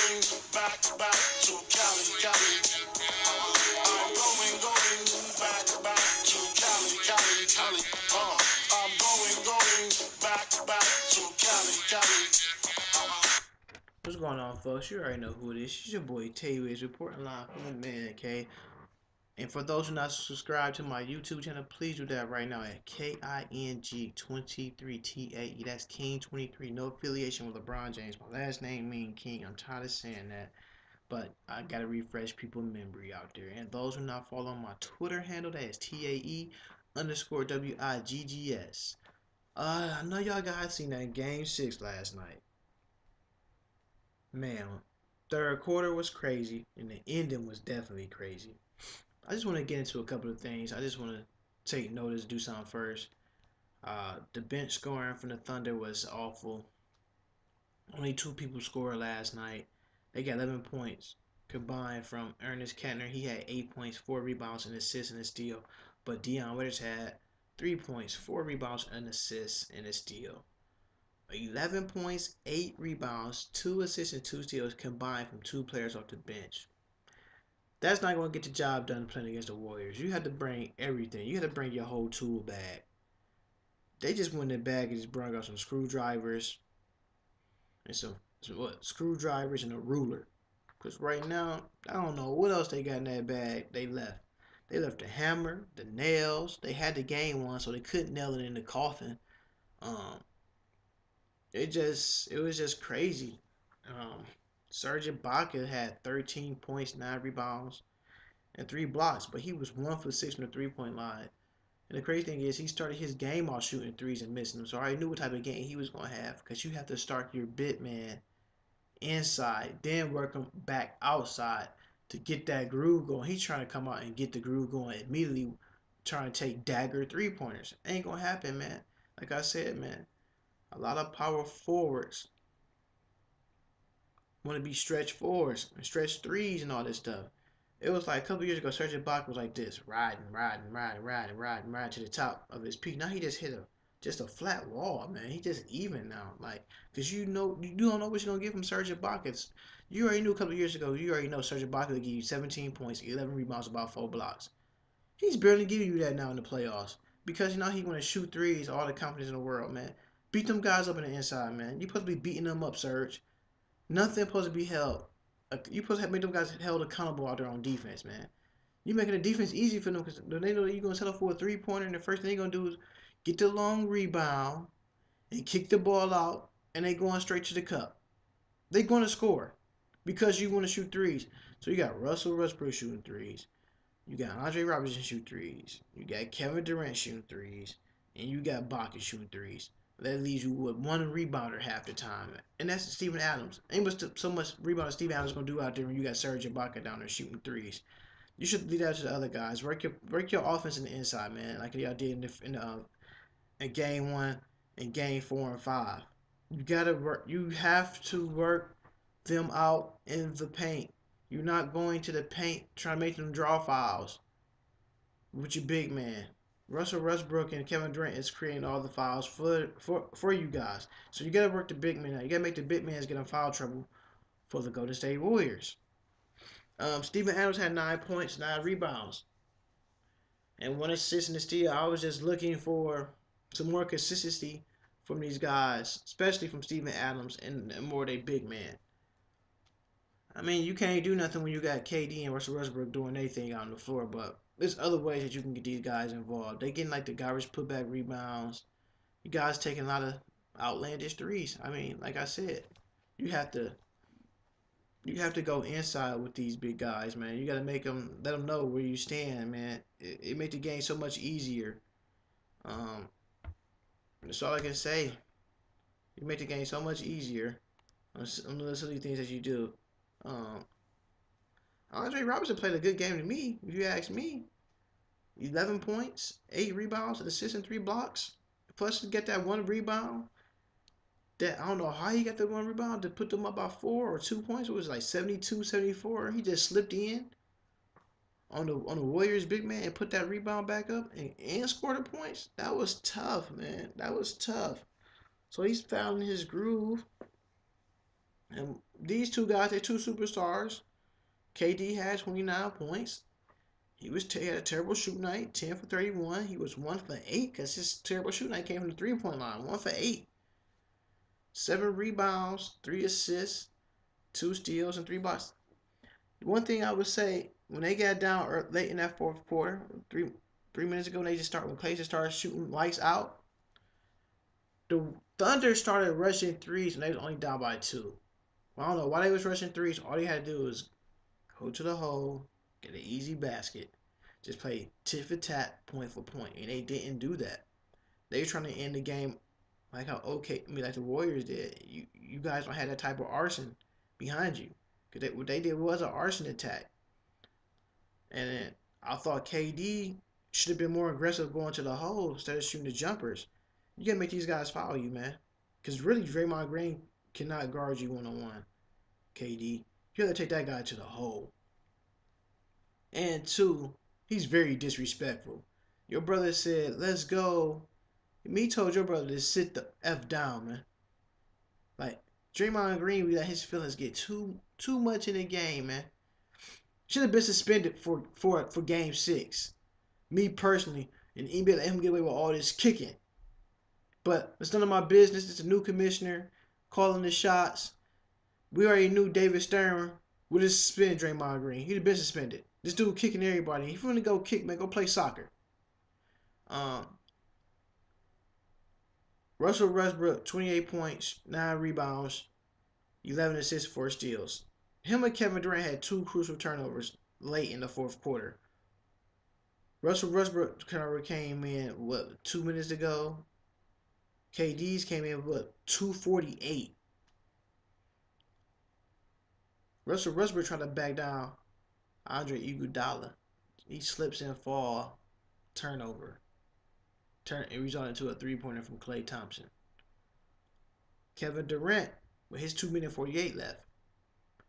back to Cali, Cali. I'm going back to Cali, Cali, Cali. I'm going back to Cali, Cali. What's going on, folks? You already know who it is. It's your boy Tay Wiz reporting live from the man, okay? And for those who not subscribed to my YouTube channel, please do that right now at KING23TAE. That's King23. No affiliation with LeBron James. My last name mean King. I'm tired of saying that, but I gotta refresh people's memory out there. And those who not following my Twitter handle, that is TAE_WIGGS. I know y'all guys seen that Game 6 last night. Man, third quarter was crazy, and the ending was definitely crazy. I just want to get into a couple of things. I just want to take notice, do something first. The bench scoring from the Thunder was awful. Only two people scored last night. They got 11 points combined from Ernest Kettner. He had 8 points, 4 rebounds, an assist, and a steal. But Dion Waiters had 3 points, 4 rebounds, an assist, and a steal. 11 points, 8 rebounds, 2 assists, and 2 steals combined from two players off the bench. That's not going to get the job done playing against the Warriors. You have to bring everything. You have to bring your whole tool bag. They just went in the bag and just brought out some screwdrivers and some what? Screwdrivers and a ruler. Because right now, I don't know what else they got in that bag they left. They left the hammer, the nails. They had the game one, so they couldn't nail it in the coffin. Um, it was just crazy. Um, Serge Ibaka had 13 points, 9 rebounds, and 3 blocks, but he was 1 for 6 from the 3-point line. And the crazy thing is, he started his game off shooting threes and missing them. So I already knew what type of game he was going to have, because you have to start your big man inside, then work him back outside to get that groove going. He's trying to come out and get the groove going immediately, trying to take dagger 3-pointers. Ain't going to happen, man. Like I said, man, a lot of power forwards want to be stretch fours and stretch threes and all this stuff. It was like a couple years ago, Serge Ibaka was like this, riding to the top of his peak. Now he just hit just a flat wall, man. He just even now, like, cause you don't know what you're gonna get from Serge Ibaka. You already knew a couple years ago. You already know Serge Ibaka will give you 17 points, 11 rebounds, about 4 blocks. He's barely giving you that now in the playoffs because you know he want to shoot threes, all the confidence in the world, man. Beat them guys up in the inside, man. You supposed to be beating them up, Serge. Nothing supposed to be held. You supposed to make them guys held accountable out there on defense, man. You making the defense easy for them because they know that you're gonna settle for a 3-pointer, and the first thing they're gonna do is get the long rebound and kick the ball out, and they going straight to the cup. They gonna score because you want to shoot threes. So you got Russell Westbrook shooting threes. You got Andre Robertson shooting threes. You got Kevin Durant shooting threes, and you got Baca shooting threes. That leaves you with one rebounder half the time, and that's Steven Adams. Ain't so much rebound Steven Adams gonna do out there when you got Serge Ibaka down there shooting threes. You should leave that to the other guys. Work your offense in the inside, man, like y'all did in game one and game 4 and 5. You gotta work. You have to work them out in the paint. You're not going to the paint trying to make them draw fouls with your big man. Russell Westbrook and Kevin Durant is creating all the fouls for you guys. So you gotta work the big man out. You gotta make the big men get in foul trouble for the Golden State Warriors. Steven Adams had 9 points, 9 rebounds, and 1 assist and a steal. I was just looking for some more consistency from these guys, especially from Steven Adams and more they big man. I mean, you can't do nothing when you got KD and Russell Westbrook doing their thing on the floor, but there's other ways that you can get these guys involved. They getting like the garbage putback rebounds. You guys taking a lot of outlandish threes. I mean, like I said, you have to you have to go inside with these big guys, man. You got to let them know where you stand, man. It make the game so much easier. Um, that's all I can say. You make the game so much easier on the silly things that you do. Um, Andre Robertson played a good game to me, if you ask me. 11 points, 8 rebounds, an assist, and 3 blocks. Plus, to get that one rebound. That I don't know how he got that one rebound to put them up by 4 or 2 points. It was like 72, 74. He just slipped in on the Warriors big man and put that rebound back up and scored the points. That was tough, man. That was tough. So he's found his groove. And these two guys, they're two superstars. KD had 29 points. He had a terrible shoot night, 10 for 31. He was 1 for 8 because his terrible shoot night came from the 3-point line. 1 for 8. 7 rebounds, 3 assists, 2 steals, and 3 blocks. One thing I would say, when they got down late in that fourth quarter, 3 minutes ago, when Clay just started shooting lights out, the Thunder started rushing threes and they was only down by 2. I don't know why they was rushing threes. All they had to do was go to the hole, get an easy basket, just play tit for tat, point for point, and they didn't do that. They were trying to end the game like like the Warriors did. You guys don't have that type of arson behind you, because what they did was an arson attack. And then I thought KD should have been more aggressive going to the hole instead of shooting the jumpers. You gotta make these guys follow you, man. Because really, Draymond Green cannot guard you one-on-one. KD, you have to take that guy to the hole. And two, he's very disrespectful. Your brother said, "Let's go." Me told your brother to sit the F down, man. Like, Draymond Green, we let his feelings get too much in the game, man. Should have been suspended for game 6. Me personally, and NBA let him get away with all this kicking. But it's none of my business. It's a new commissioner calling the shots. We already knew David Stern would have suspended Draymond Green. He'd have been suspended. This dude kicking everybody. If you want to go kick, man, go play soccer. Russell Westbrook, 28 points, 9 rebounds, 11 assists, 4 steals. Him and Kevin Durant had 2 crucial turnovers late in the fourth quarter. Russell Westbrook came in, 2 minutes ago? KD's came in, 2:48. Russell Westbrook trying to back down Andre Iguodala. He slips and fall, turnover. It resulted into a 3-pointer from Klay Thompson. Kevin Durant, with his 2 minutes 48 left,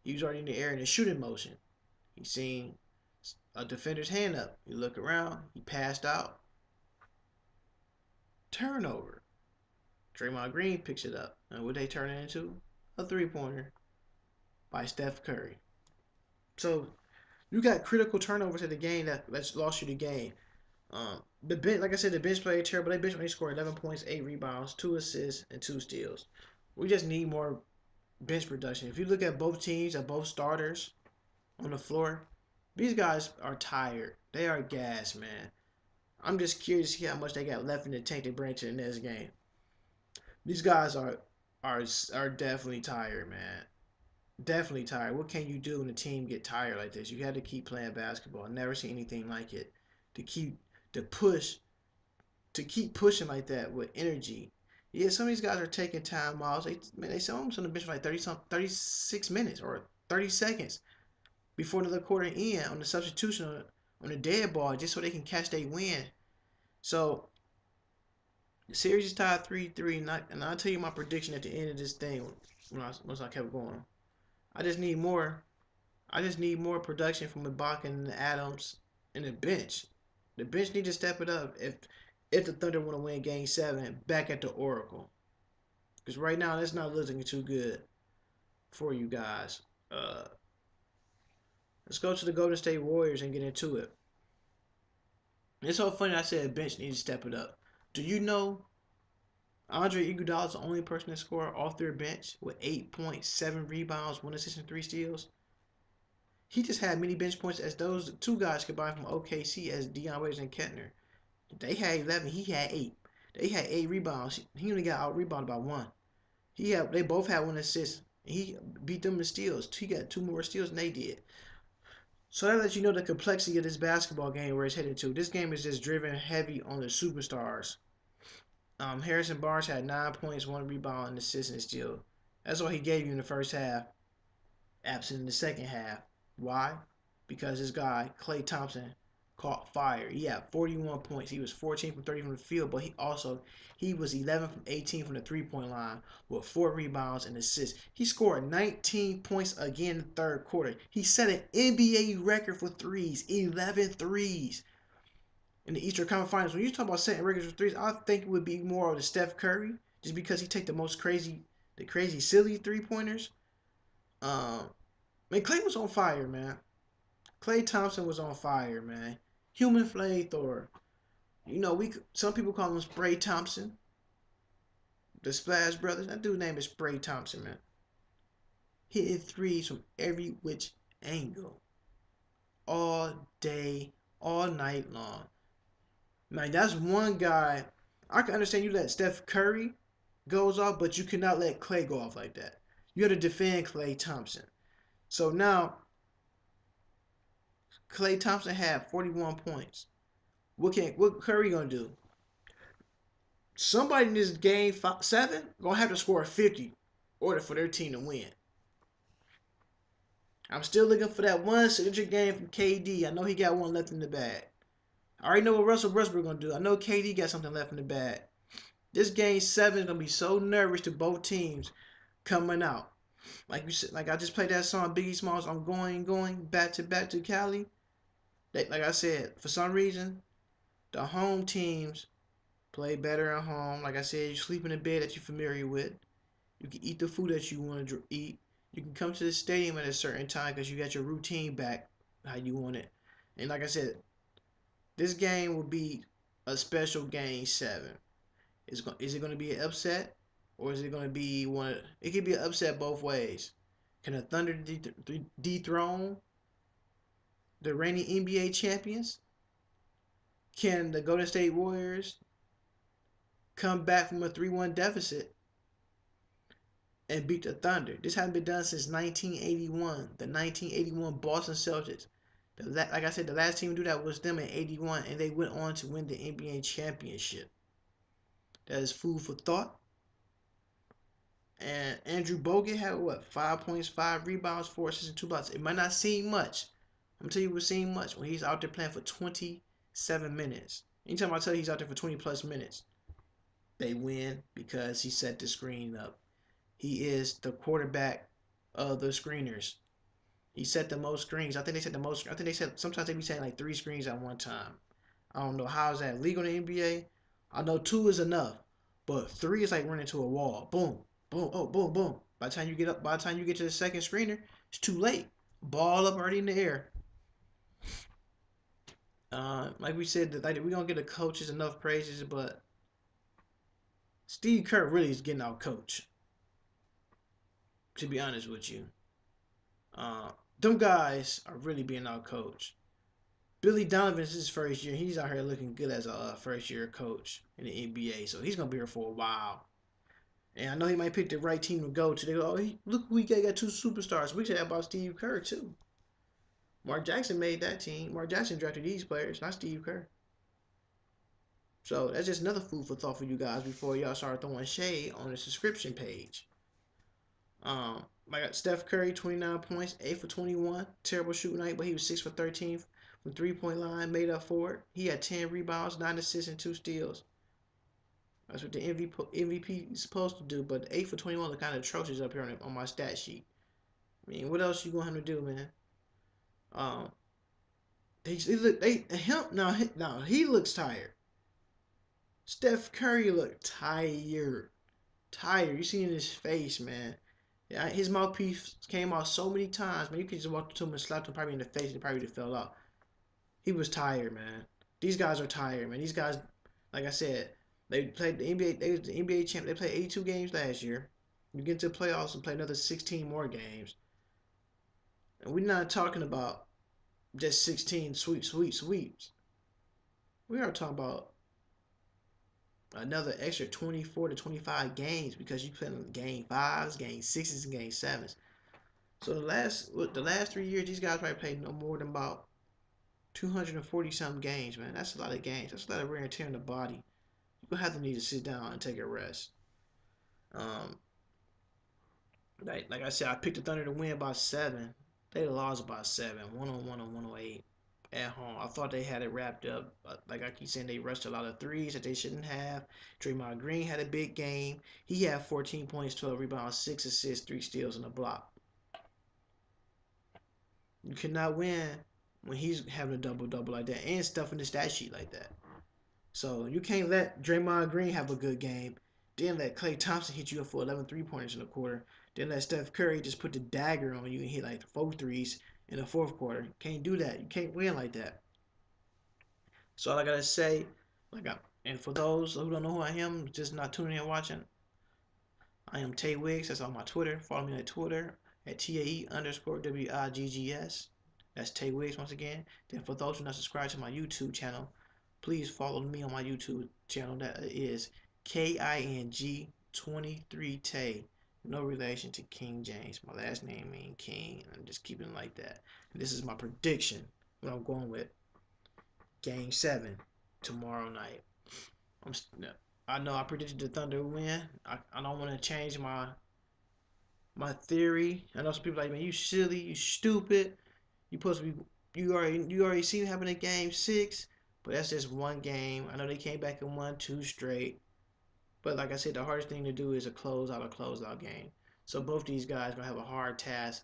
he was already in the air in a shooting motion. He seen a defender's hand up. He looked around. He passed out. Turnover. Draymond Green picks it up. And what they turn it into? A 3-pointer by Steph Curry. So you got critical turnovers in the game that's lost you the game. The bench, like I said, the bench played terrible. They bench only scored 11 points, 8 rebounds, 2 assists, and 2 steals. We just need more bench production. If you look at both teams, at both starters on the floor, these guys are tired. They are gassed, man. I'm just curious to see how much they got left in the tank to bring to the next game. These guys are definitely tired, man. Definitely tired. What can you do when the team get tired like this? You had to keep playing basketball. I never seen anything like it. To keep pushing like that with energy. Yeah, some of these guys are taking time outs. They almost on the bench for like 36 minutes or 30 seconds before another quarter end on the substitution on the dead ball just so they can catch their win. So the series is tied 3-3, and I'll tell you my prediction at the end of this thing once I kept going. I just need more. I just need more production from Ibaka and Adams and the bench. The bench need to step it up if the Thunder want to win Game 7 back at the Oracle. Because right now, that's not looking too good for you guys. Let's go to the Golden State Warriors and get into it. It's so funny I said bench needs to step it up. Do you know Andre Iguodala is the only person to score off their bench with 8.7 rebounds, 1 assist, and 3 steals? He just had many bench points as those 2 guys combined from OKC as Dion Waiters and Kettner. They had 11. He had 8. They had 8 rebounds. He only got out rebounded by 1. They both had 1 assist. He beat them in steals. He got 2 more steals than they did. So that lets you know the complexity of this basketball game where it's headed to. This game is just driven heavy on the superstars. Harrison Barnes had 9 points, 1 rebound, and assist and steal. That's all he gave you in the first half. Absent in the second half. Why? Because this guy, Klay Thompson, caught fire. He had 41 points. He was 14 from 30 from the field, but he was 11 from 18 from the 3-point line with 4 rebounds and assists. He scored 19 points again in the third quarter. He set an NBA record for threes, 11 threes in the Eastern Conference Finals. When you talk about setting records for threes, I think it would be more of the Steph Curry, just because he take the crazy silly 3-pointers. Man, Clay was on fire, man. Klay Thompson was on fire, man. Human flamethrower. You know, some people call him Spray Thompson, the Splash Brothers. That dude's name is Spray Thompson, man. Hitting threes from every which angle, all day, all night long. Man, that's one guy. I can understand you let Steph Curry goes off, but you cannot let Klay go off like that. You got to defend Klay Thompson. So now, Klay Thompson had 41 points. What Curry gonna do? Somebody in this game 7 gonna have to score 50 in order for their team to win. I'm still looking for that one signature game from KD. I know he got one left in the bag. I already know what Russell Westbrook gonna do. I know KD got something left in the bag. This game 7 is gonna be so nervous to both teams coming out. Like we said, like I just played that song Biggie Smalls. I'm going back to Cali. Like I said, for some reason, the home teams play better at home. Like I said, you sleep in a bed that you're familiar with. You can eat the food that you want to eat. You can come to the stadium at a certain time because you got your routine back how you want it. And like I said, this game will be a special game 7. Is it going to be an upset, or is it going to be one? It could be an upset both ways. Can the Thunder dethrone the reigning NBA champions? Can the Golden State Warriors come back from a 3-1 deficit and beat the Thunder? This hasn't been done since 1981. The 1981 Boston Celtics. Like I said, the last team to do that was them in '81, and they went on to win the NBA championship. That is food for thought. And Andrew Bogut had what? 5 points, 5 rebounds, 4 assists, and 2 blocks. It might not seem much. I'm gonna tell you what seems much when he's out there playing for 27 minutes. Anytime I tell you he's out there for 20 plus minutes, they win because he set the screen up. He is the quarterback of the screeners. He set the most screens. I think they set the most. I think they said sometimes they be saying like 3 screens at one time. I don't know how is that legal in the NBA. I know 2 is enough, but 3 is like running to a wall. Boom, boom, oh, boom, boom. By the time you get to the second screener, it's too late. Ball up already in the air. Like we said, like we don't get the coaches enough praises, but Steve Kerr really is getting out coach. To be honest with you, them guys are really being out coached. Billy Donovan's his first year. He's out here looking good as a first year coach in the NBA, so he's gonna be here for a while. And I know he might pick the right team to go to. They go, oh, look, we got 2 superstars. We said that about Steve Kerr too. Mark Jackson made that team. Mark Jackson drafted these players, not Steve Kerr. So that's just another food for thought for you guys before y'all start throwing shade on the subscription page. I got Steph Curry, 29 points, 8 for 21. Terrible shooting night, but he was 6 for 13 from 3-point line, made up for it. He had 10 rebounds, 9 assists, and 2 steals. That's what the MVP is supposed to do, but 8 for 21 look kind of atrocious up here on my stat sheet. I mean, what else you want him to do, man? Um, he looks tired. Steph Curry looked tired. Tired. You see in his face, man. Yeah, his mouthpiece came out so many times, man. You could just walk up to him and slap him probably in the face and probably just fell out. He was tired, man. These guys are tired, man. These guys, like I said, they played the NBA. They was the NBA champ. They played 82 games last year. You get to the playoffs and play another 16 more games. And we're not talking about just 16 sweeps. We are talking about another extra 24 to 25 games because you play in game 5s, game 6s, and game 7s. So the last 3 years, these guys probably played no more than about 240 something games, man. That's a lot of games. That's a lot of wear and tear on the body. You're gonna have to need to sit down and take a rest. Um, like I said, I picked the Thunder to win by 7. They lost by 7, 101 and 108 at home. I thought they had it wrapped up. Like I keep saying, they rushed a lot of threes that they shouldn't have. Draymond Green had a big game. He had 14 points, 12 rebounds, 6 assists, 3 steals, and a block. You cannot win when he's having a double-double like that and stuffing the stat sheet like that. So you can't let Draymond Green have a good game, then let Klay Thompson hit you up for 11 3-pointers in the quarter. Then let Steph Curry just put the dagger on you and hit like 4 threes in the fourth quarter. Can't do that. You can't win like that. So all I gotta say, and for those who don't know who I am, just not tuning in and watching, I am Tay Wiggs. That's on my Twitter. Follow me on Twitter at TAE_WIGGS. That's Tay Wiggs once again. Then for those who not subscribed to my YouTube channel, please follow me on my YouTube channel. That is KING23 Tay. No relation to King James. My last name means King. I'm just keeping it like that. And this is my prediction. What I'm going with. Game 7 tomorrow night. I'm I know I predicted the Thunder win. I don't want to change my theory. I know some people are like, man, you silly, you stupid. You supposed to be you already seen it happen in game 6, but that's just one game. I know they came back and won 2 straight. But like I said, the hardest thing to do is a closeout game. So both these guys gonna have a hard task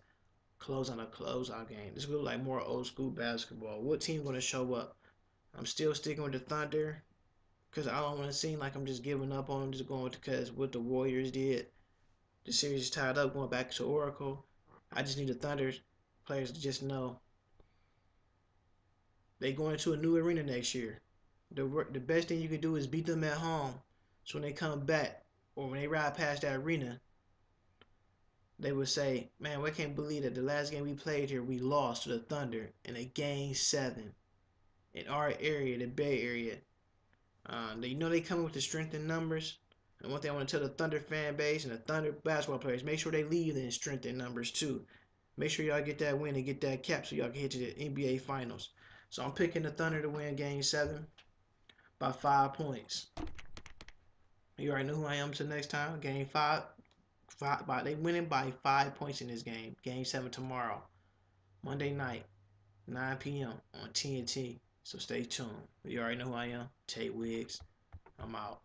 closing a closeout game. This will look like more old school basketball. What team gonna show up? I'm still sticking with the Thunder because I don't want to seem like I'm just giving up on them, just going because what the Warriors did. The series is tied up, going back to Oracle. I just need the Thunder players to just know they going into a new arena next year. The best thing you can do is beat them at home. So when they come back or when they ride past that arena, they would say, "Man, we can't believe that the last game we played here, we lost to the Thunder in a game 7 in our area, the Bay Area." They come with the strength in numbers. And one thing I want to tell the Thunder fan base and the Thunder basketball players, make sure they leave in strength in numbers too. Make sure y'all get that win and get that cap so y'all can hit to the NBA Finals. So I'm picking the Thunder to win Game 7 by 5 points. You already know who I am till next time. Game 5. They winning by 5 points in this game. Game 7 tomorrow. Monday night, 9 p.m. on TNT. So stay tuned. You already know who I am. Tay Wiggs. I'm out.